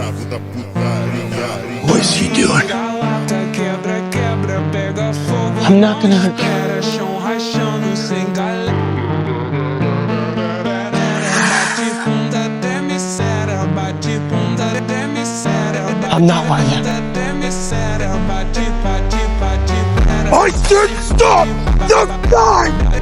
escravo da putaria. What is he doing? I'm not gonna hurt you. I'm not one of them. I said stop the fight!